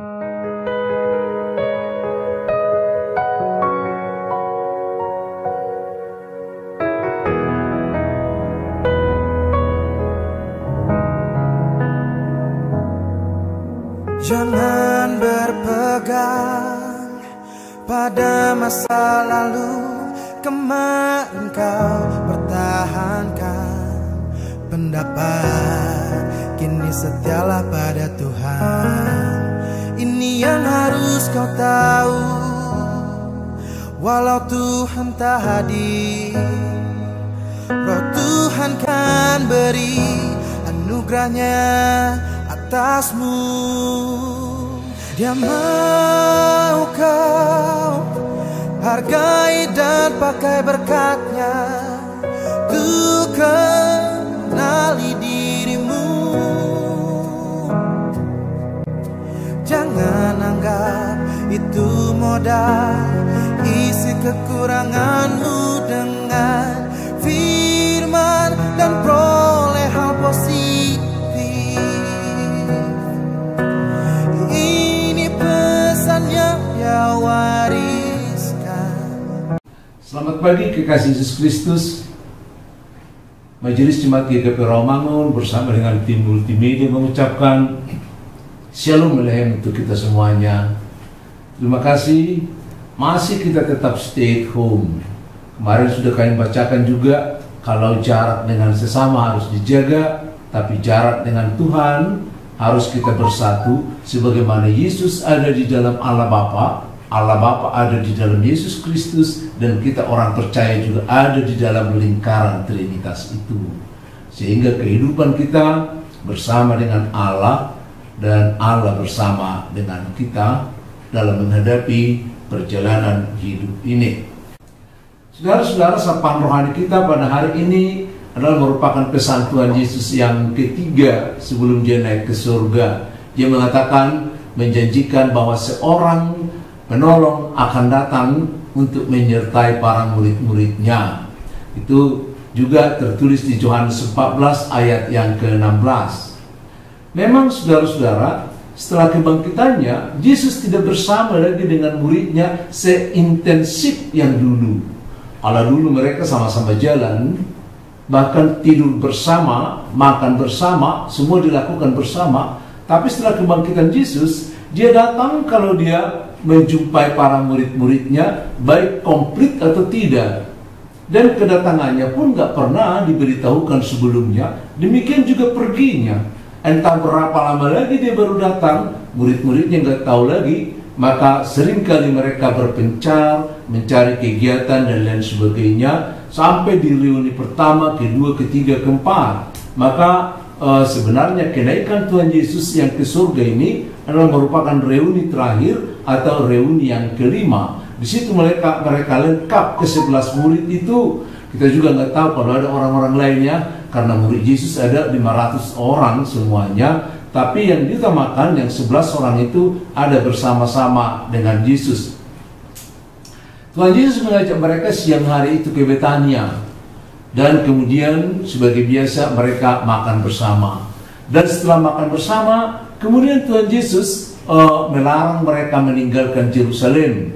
Jangan berpegang pada masa lalu, kemarin kau pertahankan pendapat, kini setialah pada Tuhan. Ini yang harus kau tahu, walau Tuhan tak hadir, Roh Tuhan kan beri anugerahnya atasmu. Dia mau kau hargai dan pakai berkatnya untuk kenali dirimu. Jangan anggap itu modal, isi kekuranganmu dengan firman dan peroleh hal positif. Selamat pagi kekasih Yesus Kristus. Majelis Jemaat GKP Rawamangun bersama dengan tim multimedia mengucapkan Shalom Aleichem untuk kita semuanya. Terima kasih, masih kita tetap stay at home. Kemarin sudah kami bacakan juga, kalau jarak dengan sesama harus dijaga, tapi jarak dengan Tuhan harus kita bersatu. Sebagaimana Yesus ada di dalam Allah Bapa, Allah Bapa ada di dalam Yesus Kristus, dan kita orang percaya juga ada di dalam lingkaran Trinitas itu. Sehingga kehidupan kita bersama dengan Allah dan Allah bersama dengan kita dalam menghadapi perjalanan hidup ini. Saudara-saudara, sapaan rohani kita pada hari ini adalah merupakan pesan Tuhan Yesus yang ketiga sebelum dia naik ke surga. Dia mengatakan, menjanjikan bahwa seorang penolong akan datang untuk menyertai para murid-muridnya. Itu juga tertulis di Yohanes 14 ayat yang ke-16. Memang saudara-saudara, setelah kebangkitannya, Yesus tidak bersama lagi dengan muridnya seintensif yang dulu. Kalau dulu mereka sama-sama jalan, bahkan tidur bersama, makan bersama, semua dilakukan bersama. Tapi setelah kebangkitan Yesus, dia datang kalau dia menjumpai para murid-muridnya, baik komplit atau tidak. Dan kedatangannya pun gak pernah diberitahukan sebelumnya. Demikian juga perginya. Entah berapa lama lagi dia baru datang, murid-muridnya gak tahu lagi. Maka seringkali mereka berpencar, mencari kegiatan dan lain sebagainya, sampai di reuni pertama, kedua, ketiga, keempat. Maka sebenarnya kenaikan Tuhan Yesus yang ke surga ini adalah merupakan reuni terakhir atau reuni yang kelima. Di situ mereka lengkap ke-11 murid itu. Kita juga nggak tahu kalau ada orang-orang lainnya, karena murid Yesus ada 500 orang semuanya. Tapi yang diutamakan yang 11 orang itu ada bersama-sama dengan Yesus. Tuhan Yesus mengajak mereka siang hari itu ke Betania. Dan kemudian sebagai biasa mereka makan bersama. Dan setelah makan bersama, kemudian Tuhan Yesus melarang mereka meninggalkan Yerusalem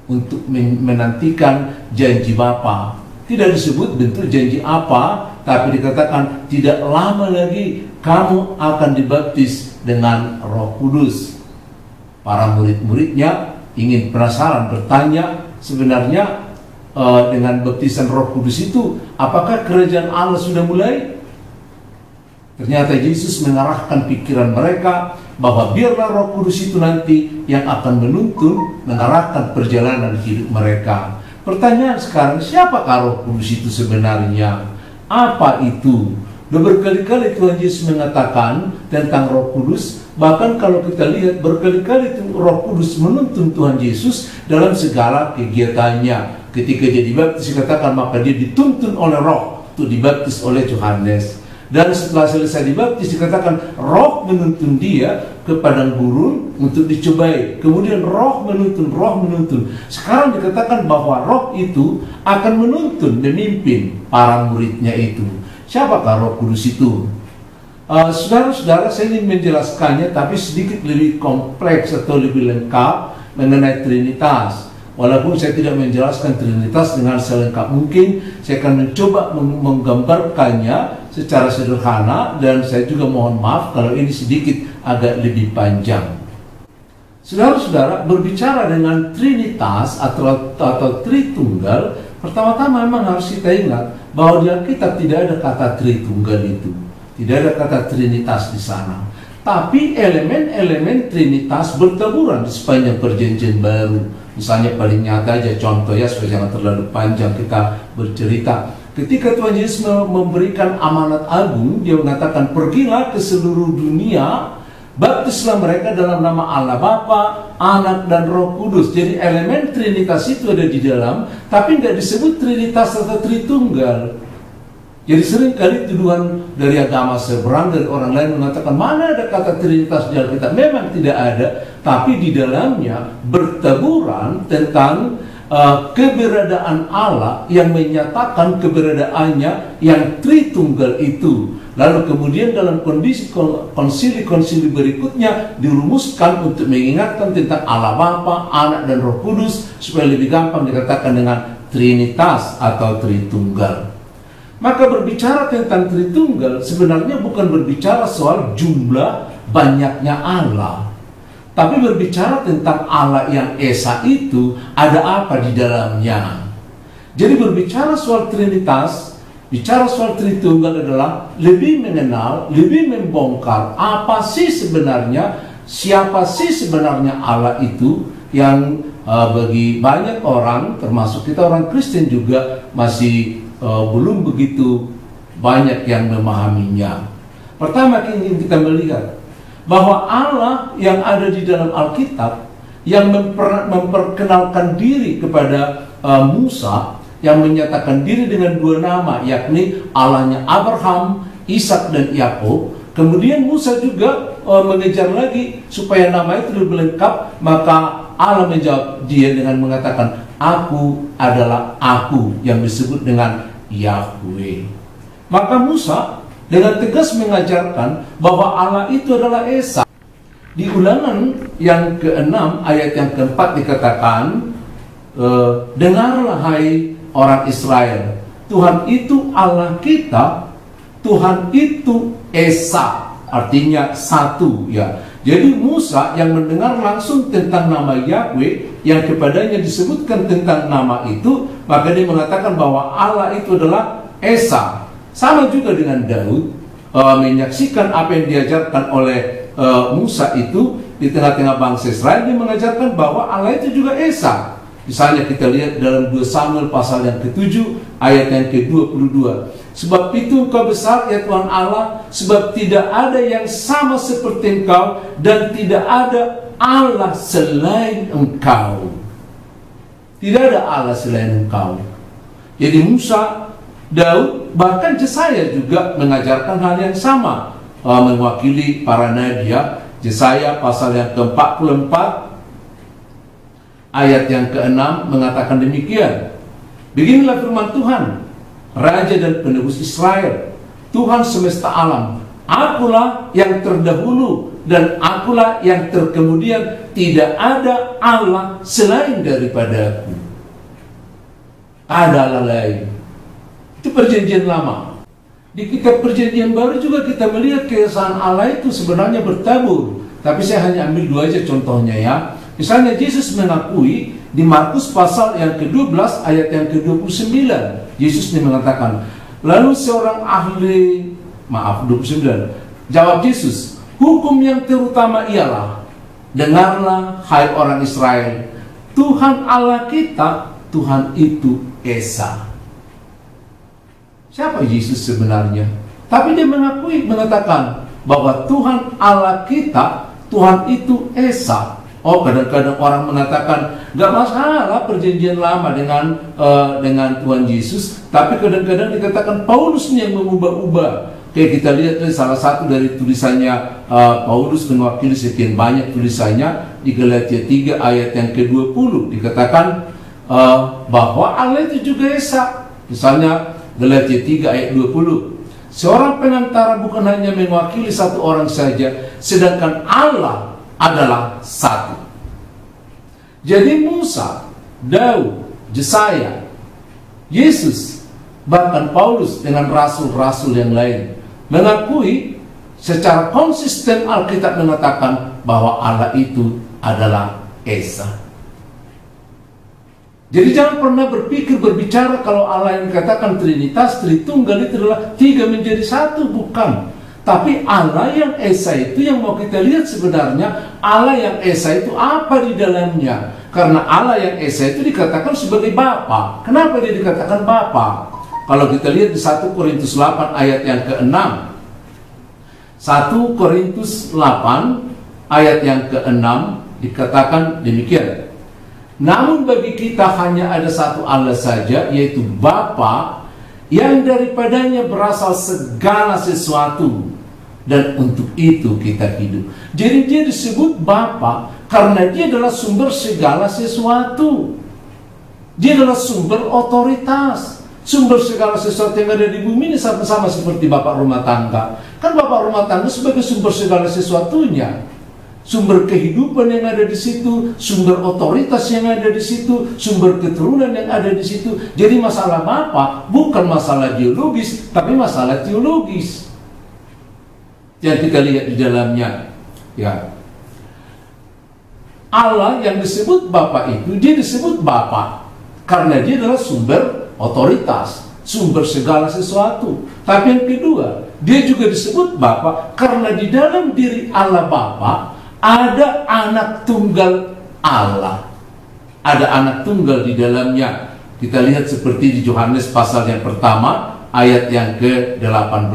untuk menantikan janji Bapa. Tidak disebut bentuk janji apa, tapi dikatakan tidak lama lagi kamu akan dibaptis dengan Roh Kudus. Para murid-muridnya ingin penasaran, bertanya, sebenarnya dengan baptisan Roh Kudus itu, apakah kerajaan Allah sudah mulai? Ternyata Yesus mengarahkan pikiran mereka bahwa biarlah Roh Kudus itu nanti yang akan menuntun, mengarahkan perjalanan hidup mereka. Pertanyaan sekarang, siapakah Roh Kudus itu sebenarnya? Apa itu? Udah berkali-kali Tuhan Yesus mengatakan tentang Roh Kudus. Bahkan kalau kita lihat berkali-kali Roh Kudus menuntun Tuhan Yesus dalam segala kegiatannya. Ketika dia dibaptis dikatakan maka dia dituntun oleh Roh untuk dibaptis oleh Yohanes. Dan setelah selesai dibaptis dikatakan Roh menuntun dia ke padang gurun untuk dicobai. Kemudian Roh menuntun. Sekarang dikatakan bahwa Roh itu akan menuntun, memimpin para muridnya itu. Siapakah Roh Kudus itu? Saudara-saudara, saya ingin menjelaskannya tapi sedikit lebih kompleks atau lebih lengkap mengenai Trinitas. Walaupun saya tidak menjelaskan Trinitas dengan selengkap mungkin, saya akan mencoba menggambarkannya secara sederhana, dan saya juga mohon maaf kalau ini sedikit agak lebih panjang. Saudara-saudara, berbicara dengan Trinitas atau Tritunggal, pertama-tama memang harus kita ingat bahwa di Alkitab tidak ada kata Tritunggal itu. Tidak ada kata Trinitas di sana. Tapi elemen-elemen Trinitas bertaburan di sepanjang Perjanjian Baru. Misalnya paling nyata aja contoh ya, supaya jangan terlalu panjang kita bercerita. Ketika Tuhan Yesus memberikan amanat agung, dia mengatakan, pergilah ke seluruh dunia, baptislah mereka dalam nama Allah Bapa, Anak, dan Roh Kudus. Jadi elemen Trinitas itu ada di dalam, tapi nggak disebut Trinitas atau Tritunggal. Jadi sering kali tuduhan dari agama seberang, dari orang lain mengatakan, mana ada kata Trinitas di Alkitab? Memang tidak ada, tapi di dalamnya bertaburan tentang keberadaan Allah yang menyatakan keberadaannya yang Tritunggal itu. Lalu kemudian dalam kondisi konsili-konsili berikutnya dirumuskan untuk mengingatkan tentang Allah Bapa, Anak, dan Roh Kudus, supaya lebih gampang dikatakan dengan Trinitas atau Tritunggal. Maka berbicara tentang Tritunggal sebenarnya bukan berbicara soal jumlah banyaknya Allah, tapi berbicara tentang Allah yang Esa itu ada apa di dalamnya. Jadi berbicara soal Trinitas, bicara soal Tritunggal adalah lebih mengenal, lebih membongkar apa sih sebenarnya, siapa sih sebenarnya Allah itu, yang bagi banyak orang, termasuk kita orang Kristen juga, masih belum begitu banyak yang memahaminya. Pertama ingin kita melihat bahwa Allah yang ada di dalam Alkitab, yang memperkenalkan diri kepada Musa, yang menyatakan diri dengan dua nama, yakni Allahnya Abraham, Ishak, dan Yakub. Kemudian Musa juga mengejar lagi supaya nama itu lebih lengkap, maka Allah menjawab dia dengan mengatakan, aku adalah aku, yang disebut dengan Yahweh. Maka Musa dengan tegas mengajarkan bahwa Allah itu adalah Esa. Di Ulangan yang ke-6 ayat yang ke-4 dikatakan, dengarlah hai orang Israel, Tuhan itu Allah kita, Tuhan itu Esa, artinya satu ya. Jadi Musa yang mendengar langsung tentang nama Yahweh, yang kepadanya disebutkan tentang nama itu, maka dia mengatakan bahwa Allah itu adalah Esa. Sama juga dengan Daud, menyaksikan apa yang diajarkan oleh Musa itu di tengah-tengah bangsa Israel. Dia mengajarkan bahwa Allah itu juga Esa. Misalnya kita lihat dalam 2 Samuel pasal yang ke-7 ayat yang ke-22. Sebab itu engkau besar ya Tuhan Allah, sebab tidak ada yang sama seperti engkau, dan tidak ada Allah selain engkau. Tidak ada Allah selain engkau. Jadi Musa, Daud, bahkan Yesaya juga mengajarkan hal yang sama, mewakili para nabi ya. Yesaya pasal yang ke-44 ayat yang ke-6 mengatakan demikian. Beginilah firman Tuhan, Raja dan Penebus Israel, Tuhan semesta alam, akulah yang terdahulu dan akulah yang terkemudian, tidak ada Allah selain daripadaku. Ada Allah lain. Itu perjanjian lama. Di kitab perjanjian baru juga kita melihat keesaan Allah itu sebenarnya bertabur. Tapi saya hanya ambil 2 aja contohnya ya. Misalnya Yesus mengakui di Markus pasal yang ke-12 ayat yang ke-29. Yesus ini mengatakan, lalu seorang ahli, 29, jawab Yesus, hukum yang terutama ialah, dengarlah hai orang Israel, Tuhan Allah kita, Tuhan itu Esa. Siapa Yesus sebenarnya? Tapi dia mengatakan bahwa Tuhan Allah kita, Tuhan itu Esa. Oh, kadang-kadang orang mengatakan nggak masalah perjanjian lama dengan Tuhan Yesus, tapi kadang-kadang dikatakan Paulus yang mengubah-ubah. Kayak kita lihat salah satu dari tulisannya Paulus mewakili sekian banyak tulisannya di Galatia 3 ayat yang ke-20 dikatakan bahwa Allah itu juga Esa. Misalnya Galatia 3 ayat 20, seorang penantara bukan hanya mewakili satu orang saja, sedangkan Allah adalah satu. Jadi Musa, Daud, Yesaya, Yesus, bahkan Paulus dengan rasul-rasul yang lain mengakui secara konsisten Alkitab mengatakan bahwa Allah itu adalah Esa. Jadi jangan pernah berbicara kalau Allah yang dikatakan Trinitas, Tritunggal itu adalah tiga menjadi satu, bukan. Tapi Allah yang Esa itu yang mau kita lihat sebenarnya, Allah yang Esa itu apa di dalamnya. Karena Allah yang Esa itu dikatakan sebagai Bapa. Kenapa dia dikatakan Bapa? Kalau kita lihat di 1 Korintus 8 ayat yang ke-6. 1 Korintus 8 ayat yang ke-6 dikatakan demikian. Namun bagi kita hanya ada satu Allah saja, yaitu Bapa, yang daripadanya berasal segala sesuatu, dan untuk itu kita hidup. Jadi dia disebut Bapa karena dia adalah sumber segala sesuatu. Dia adalah sumber otoritas, sumber segala sesuatu yang ada di bumi ini, sama-sama seperti bapak rumah tangga. Kan bapak rumah tangga sebagai sumber segala sesuatunya. Sumber kehidupan yang ada di situ, sumber otoritas yang ada di situ, sumber keturunan yang ada di situ. Jadi masalah Bapa bukan masalah biologis, tapi masalah teologis yang kita lihat di dalamnya. Ya, Allah yang disebut Bapa itu, dia disebut Bapa karena dia adalah sumber otoritas, sumber segala sesuatu. Tapi yang kedua, dia juga disebut Bapa karena di dalam diri Allah Bapa ada anak tunggal Allah. Ada anak tunggal di dalamnya. Kita lihat seperti di Yohanes pasal yang pertama ayat yang ke-18.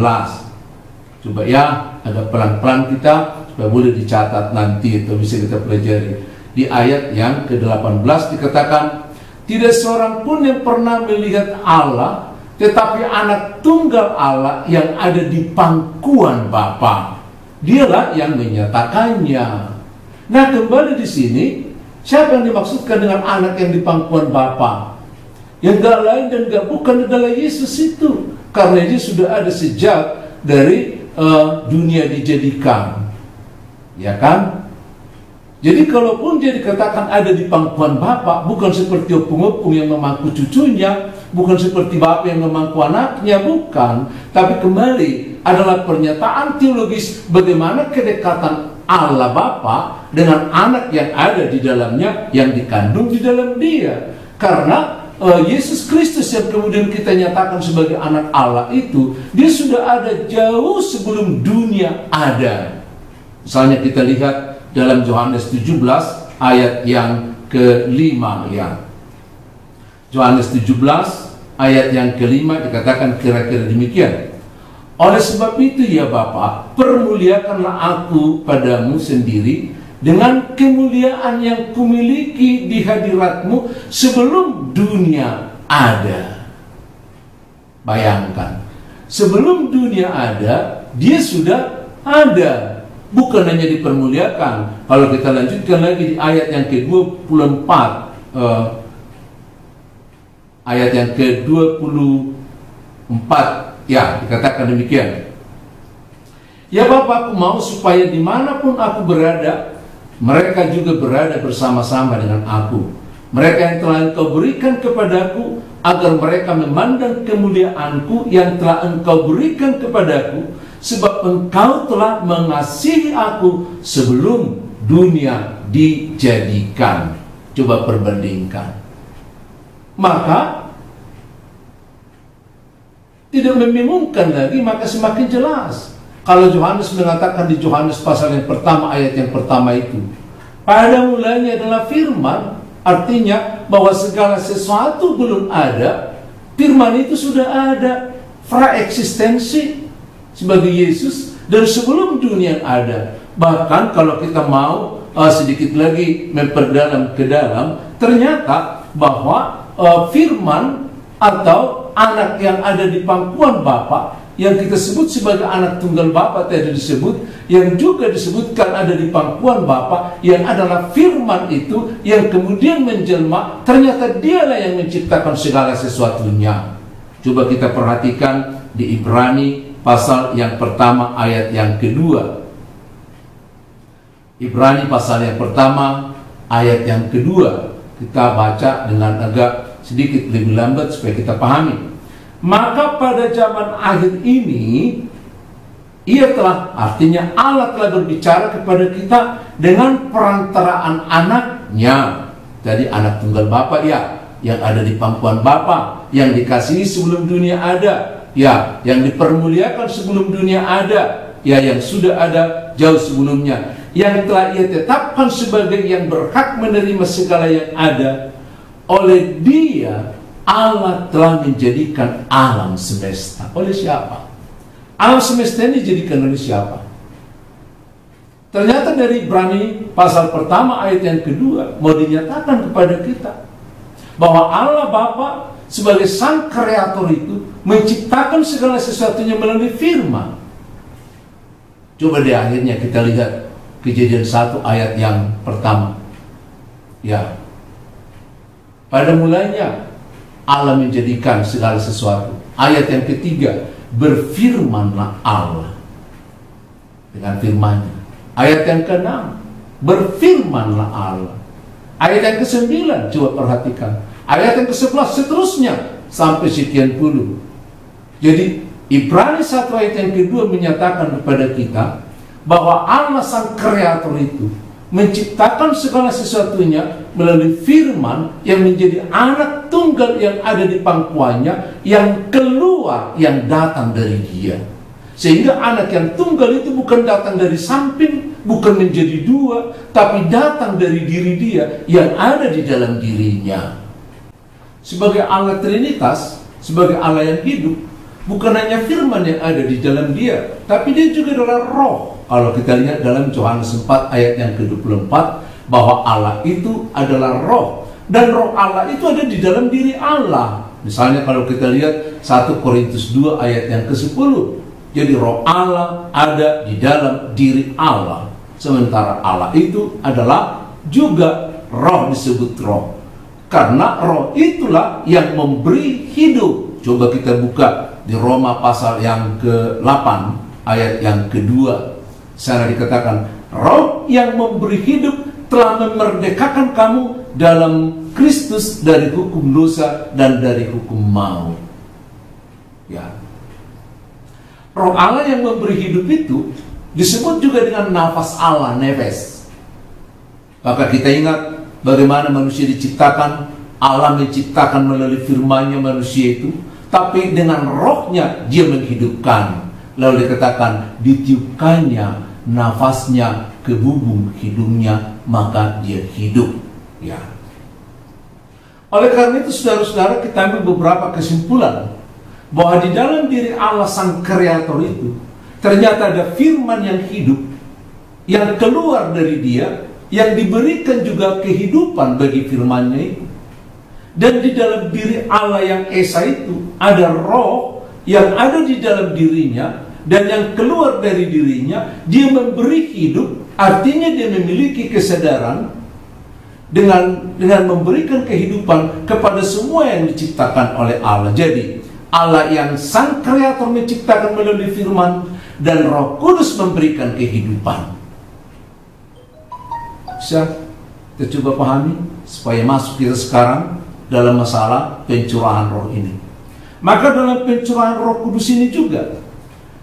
Coba ya, agak pelan-pelan kita supaya boleh dicatat nanti atau bisa kita pelajari. Di ayat yang ke-18 dikatakan, tidak seorang pun yang pernah melihat Allah, tetapi anak tunggal Allah yang ada di pangkuan Bapa, dialah yang menyatakannya. Nah, kembali di sini, siapa yang dimaksudkan dengan anak yang di pangkuan Bapa? Yang gak lain dan gak bukan adalah Yesus itu. Karena dia sudah ada sejak dari dunia dijadikan. Ya kan? Jadi kalaupun dia dikatakan ada di pangkuan Bapa, bukan seperti opung-opung yang memangku cucunya, bukan seperti Bapa yang memangku anaknya, bukan. Tapi kembali adalah pernyataan teologis bagaimana kedekatan Allah Bapa dengan anak yang ada di dalamnya, yang dikandung di dalam dia. Karena Yesus Kristus yang kemudian kita nyatakan sebagai anak Allah itu, dia sudah ada jauh sebelum dunia ada. Misalnya kita lihat dalam Yohanes 17 ayat yang ke-5 ya. Yohanes 17 ayat yang ke-5 dikatakan kira-kira demikian. Oleh sebab itu ya Bapa, permuliakanlah aku padamu sendiri dengan kemuliaan yang kumiliki di hadiratmu sebelum dunia ada. Bayangkan, sebelum dunia ada, dia sudah ada. Bukan hanya dipermuliakan. Kalau kita lanjutkan lagi di ayat yang ke-24, ayat yang ke-24, ya, dikatakan demikian. Ya Bapa, aku mau supaya dimanapun aku berada, mereka juga berada bersama-sama dengan aku. Mereka yang telah Engkau berikan kepadaku, agar mereka memandang kemuliaanku yang telah Engkau berikan kepadaku, sebab Engkau telah mengasihi aku sebelum dunia dijadikan. Coba perbandingkan. Maka tidak membingungkan lagi, maka semakin jelas. Kalau Yohanes mengatakan di Yohanes pasal yang pertama ayat yang pertama itu, pada mulanya adalah firman, artinya bahwa segala sesuatu belum ada, firman itu sudah ada, praeksistensi sebagai Yesus, dan sebelum dunia ada. Bahkan kalau kita mau sedikit lagi memperdalam ke dalam, ternyata bahwa firman atau anak yang ada di pangkuan Bapa, yang kita sebut sebagai anak tunggal Bapa tadi disebut, yang juga disebutkan ada di pangkuan Bapa, yang adalah firman itu yang kemudian menjelma, ternyata dialah yang menciptakan segala sesuatunya. Coba kita perhatikan di Ibrani pasal yang pertama ayat yang kedua. Ibrani pasal yang pertama ayat yang kedua. Kita baca dengan agak sedikit lebih lambat supaya kita pahami. Maka pada zaman akhir ini artinya Allah telah berbicara kepada kita dengan perantaraan anaknya. Jadi anak tunggal Bapa yang ada di pangkuan Bapa, yang dikasihi sebelum dunia ada, yang dipermuliakan sebelum dunia ada, yang sudah ada jauh sebelumnya, yang telah Ia tetapkan sebagai yang berhak menerima segala yang ada. Oleh Dia Allah telah menjadikan alam semesta. Oleh siapa? Alam semesta ini dijadikan oleh siapa? Ternyata dari Ibrani pasal pertama ayat yang kedua mau dinyatakan kepada kita bahwa Allah Bapa sebagai sang kreator itu menciptakan segala sesuatunya melalui firman. Coba di akhirnya kita lihat Kejadian 1 ayat yang pertama. Pada mulanya Allah menjadikan segala sesuatu. Ayat yang ketiga, berfirmanlah Allah dengan firman-Nya. Ayat yang ke-6, berfirmanlah Allah. Ayat yang ke-9, coba perhatikan. Ayat yang ke-11 seterusnya sampai sekian puluh. Jadi Ibrani 1 ayat yang kedua menyatakan kepada kita bahwa Allah sang kreator itu menciptakan segala sesuatunya melalui firman yang menjadi anak tunggal yang ada di pangkuannya, yang keluar, yang datang dari Dia. Sehingga anak yang tunggal itu bukan datang dari samping, bukan menjadi dua, tapi datang dari diri Dia yang ada di dalam dirinya. Sebagai Allah Trinitas, sebagai Allah yang hidup, bukan hanya firman yang ada di dalam Dia, tapi Dia juga adalah roh. Kalau kita lihat dalam Yohanes 4 ayat yang ke-24, bahwa Allah itu adalah roh, dan roh Allah itu ada di dalam diri Allah. Misalnya kalau kita lihat 1 Korintus 2 ayat yang ke-10, jadi roh Allah ada di dalam diri Allah. Sementara Allah itu adalah juga roh, disebut roh. Karena roh itulah yang memberi hidup. Coba kita buka di Roma pasal yang ke-8 ayat yang kedua. Sana dikatakan, roh yang memberi hidup telah memerdekakan kamu dalam Kristus dari hukum dosa dan dari hukum maut. Roh Allah yang memberi hidup itu disebut juga dengan nafas Allah, nefes. Maka kita ingat bagaimana manusia diciptakan. Allah menciptakan melalui firman-Nya manusia itu, tapi dengan rohnya Dia menghidupkan. Lalu dikatakan, ditiupkannya nafasnya ke bubung hidungnya, maka dia hidup. Oleh karena itu saudara-saudara, kita ambil beberapa kesimpulan bahwa di dalam diri Allah sang kreator itu ternyata ada firman yang hidup, yang keluar dari Dia, yang diberikan juga kehidupan bagi firman-Nya itu. Dan di dalam diri Allah yang esa itu ada roh yang ada di dalam dirinya, dan yang keluar dari dirinya, Dia memberi hidup. Artinya Dia memiliki kesadaran dengan memberikan kehidupan kepada semua yang diciptakan oleh Allah. Jadi Allah yang sang kreator menciptakan melalui firman, dan Roh Kudus memberikan kehidupan. Bisa kita coba pahami supaya masuk kita sekarang dalam masalah pencurahan roh ini. Maka dalam pencurahan Roh Kudus ini juga,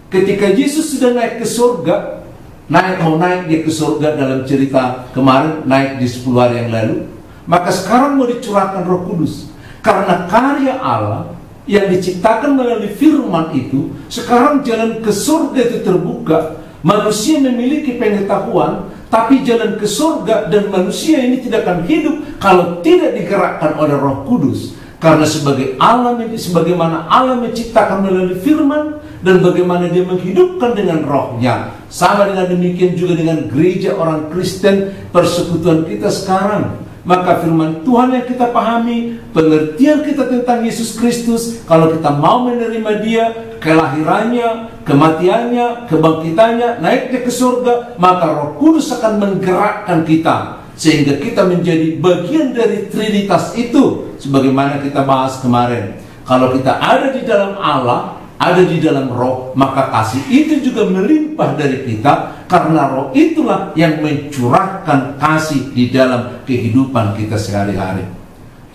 ketika Yesus sudah naik ke surga, naik dia ke surga dalam cerita kemarin, naik di 10 hari yang lalu, maka sekarang mau dicurahkan Roh Kudus. Karena karya Allah yang diciptakan melalui firman itu, sekarang jalan ke surga itu terbuka. Manusia memiliki pengetahuan, tapi jalan ke surga dan manusia ini tidak akan hidup kalau tidak digerakkan oleh Roh Kudus. Karena sebagaimana Allah menciptakan melalui firman, dan bagaimana Dia menghidupkan dengan rohnya. Sama dengan demikian juga dengan gereja orang Kristen, persekutuan kita sekarang. Maka firman Tuhan yang kita pahami, pengertian kita tentang Yesus Kristus, kalau kita mau menerima Dia, kelahirannya, kematiannya, kebangkitannya, naiknya ke surga, maka Roh Kudus akan menggerakkan kita, sehingga kita menjadi bagian dari Trinitas itu. Sebagaimana kita bahas kemarin, kalau kita ada di dalam Allah, ada di dalam roh, maka kasih itu juga melimpah dari kita, karena roh itulah yang mencurahkan kasih di dalam kehidupan kita sehari-hari.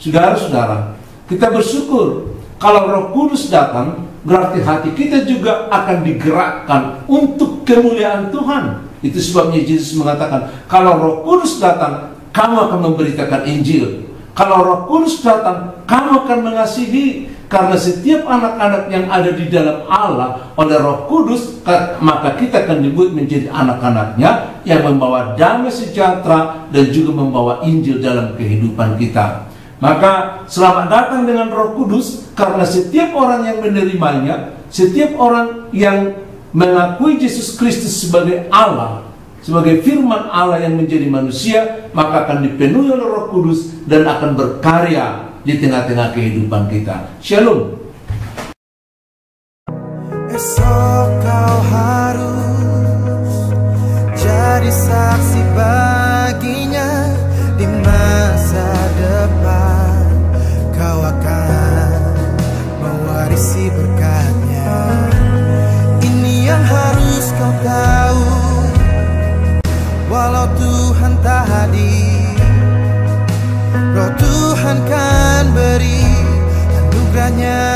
Saudara-saudara, kita bersyukur kalau Roh Kudus datang, berarti hati kita juga akan digerakkan untuk kemuliaan Tuhan. Itu sebabnya Yesus mengatakan, kalau Roh Kudus datang, kamu akan memberitakan Injil. Kalau Roh Kudus datang, kamu akan mengasihi. Karena setiap anak-anak yang ada di dalam Allah oleh Roh Kudus, maka kita akan disebut menjadi anak-anaknya yang membawa damai sejahtera dan juga membawa Injil dalam kehidupan kita. Maka selamat datang dengan Roh Kudus, karena setiap orang yang menerimanya, setiap orang yang mengakui Yesus Kristus sebagai Allah, sebagai firman Allah yang menjadi manusia, maka akan dipenuhi oleh Roh Kudus dan akan berkarya di tengah-tengah kehidupan kita. Shalom. Esok kau harus jadi saksi baginya. Di masa depan kau akan mewarisi berkatnya. Ini yang harus kau tahu, walau Tuhan tak hadir, Roh Tuhan kan beri anugerahnya